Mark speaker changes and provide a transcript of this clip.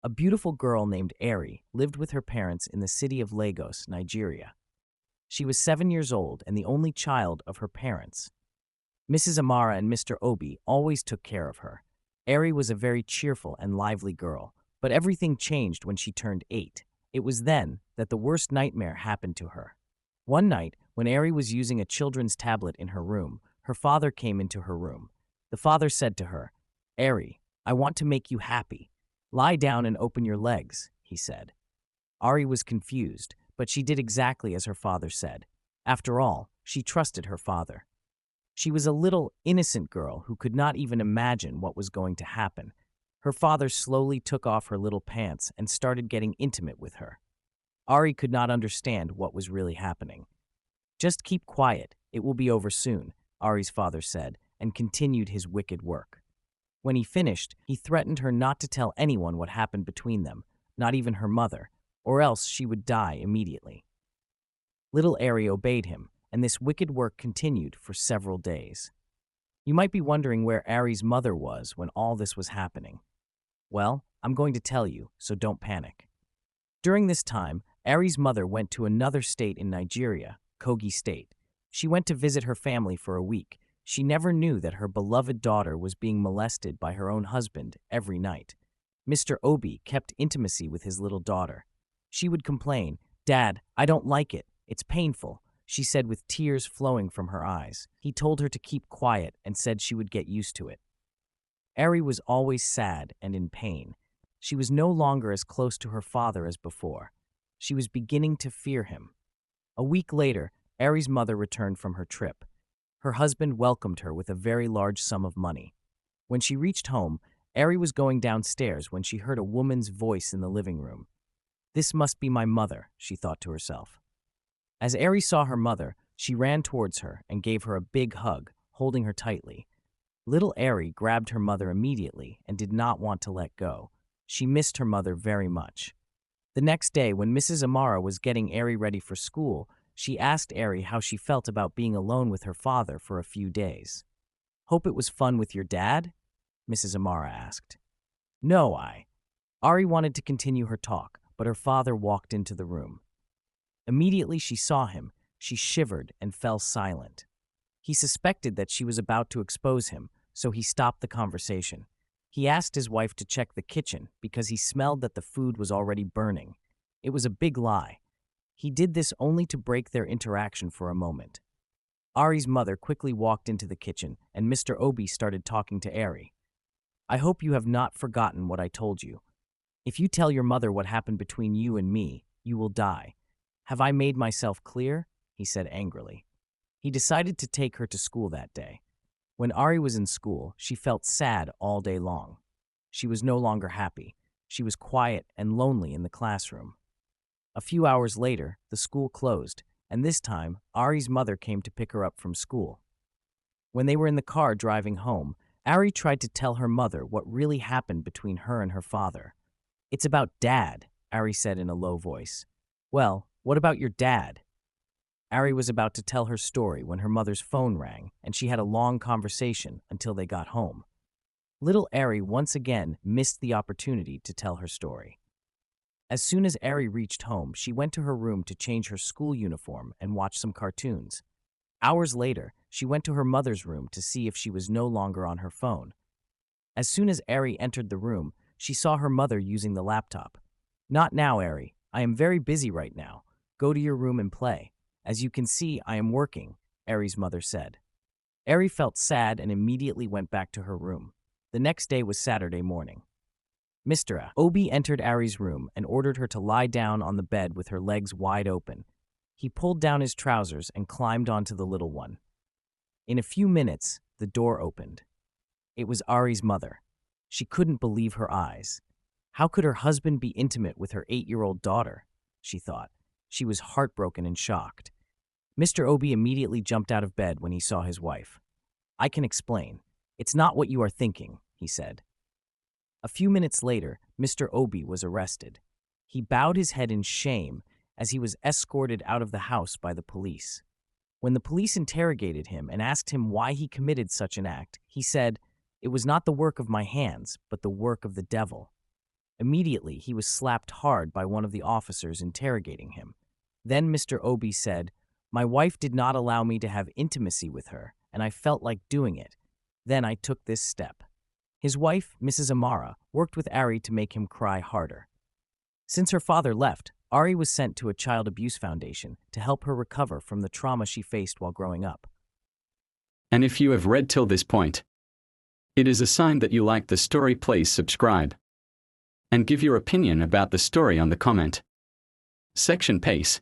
Speaker 1: A beautiful girl named Eri lived with her parents in the city of Lagos, Nigeria. She was 7 years old and the only child of her parents. Mrs. Amara and Mr. Obi always took care of her. Eri was a very cheerful and lively girl, but everything changed when she turned 8. It was then that the worst nightmare happened to her. One night, when Eri was using a children's tablet in her room, her father came into her room. The father said to her, "Eri, I want to make you happy. Lie down and open your legs," he said. Ari was confused, but she did exactly as her father said. After all, she trusted her father. She was a little, innocent girl who could not even imagine what was going to happen. Her father slowly took off her little pants and started getting intimate with her. Ari could not understand what was really happening. "Just keep quiet, it will be over soon," Ari's father said, and continued his wicked work. When he finished, he threatened her not to tell anyone what happened between them, not even her mother, or else she would die immediately. Little Ari obeyed him, and this wicked work continued for several days. You might be wondering where Ari's mother was when all this was happening. Well, I'm going to tell you, so don't panic. During this time, Ari's mother went to another state in Nigeria, Kogi State. She went to visit her family for a week. She never knew that her beloved daughter was being molested by her own husband every night. Mr. Obi kept intimacy with his little daughter. She would complain, "Dad, I don't like it. It's painful," she said with tears flowing from her eyes. He told her to keep quiet and said she would get used to it. Ari was always sad and in pain. She was no longer as close to her father as before. She was beginning to fear him. A week later, Ari's mother returned from her trip. Her husband welcomed her with a very large sum of money. When she reached home, Ari was going downstairs when she heard a woman's voice in the living room. "This must be my mother," she thought to herself. As Ari saw her mother, she ran towards her and gave her a big hug, holding her tightly. Little Ari grabbed her mother immediately and did not want to let go. She missed her mother very much. The next day, when Mrs. Amara was getting Ari ready for school, she asked Ari how she felt about being alone with her father for a few days. "Hope it was fun with your dad?" Mrs. Amara asked. "No, Ari wanted to continue her talk, but her father walked into the room. Immediately she saw him, she shivered and fell silent. He suspected that she was about to expose him, so he stopped the conversation. He asked his wife to check the kitchen because he smelled that the food was already burning. It was a big lie. He did this only to break their interaction for a moment. Ari's mother quickly walked into the kitchen, and Mr. Obi started talking to Ari. "I hope you have not forgotten what I told you. If you tell your mother what happened between you and me, you will die. Have I made myself clear?" he said angrily. He decided to take her to school that day. When Ari was in school, she felt sad all day long. She was no longer happy. She was quiet and lonely in the classroom. A few hours later, the school closed, and this time, Ari's mother came to pick her up from school. When they were in the car driving home, Ari tried to tell her mother what really happened between her and her father. "It's about Dad," Ari said in a low voice. "Well, what about your dad?" Ari was about to tell her story when her mother's phone rang, and she had a long conversation until they got home. Little Ari once again missed the opportunity to tell her story. As soon as Ari reached home, she went to her room to change her school uniform and watch some cartoons. Hours later, she went to her mother's room to see if she was no longer on her phone. As soon as Ari entered the room, she saw her mother using the laptop. "Not now, Ari. I am very busy right now. Go to your room and play. As you can see, I am working," Ari's mother said. Ari felt sad and immediately went back to her room. The next day was Saturday morning. Mr. Obi entered Ari's room and ordered her to lie down on the bed with her legs wide open. He pulled down his trousers and climbed onto the little one. In a few minutes, the door opened. It was Ari's mother. She couldn't believe her eyes. How could her husband be intimate with her 8-year-old daughter? She thought. She was heartbroken and shocked. Mr. Obi immediately jumped out of bed when he saw his wife. "I can explain. It's not what you are thinking," he said. A few minutes later, Mr. Obi was arrested. He bowed his head in shame as he was escorted out of the house by the police. When the police interrogated him and asked him why he committed such an act, he said, "It was not the work of my hands, but the work of the devil." Immediately, he was slapped hard by one of the officers interrogating him. Then Mr. Obi said, "My wife did not allow me to have intimacy with her, and I felt like doing it. Then I took this step." His wife, Mrs. Amara, worked with Ari to make him cry harder. Since her father left, Ari was sent to a child abuse foundation to help her recover from the trauma she faced while growing up.
Speaker 2: And if you have read till this point, it is a sign that you like the story. Please subscribe and give your opinion about the story on the comment section. Peace.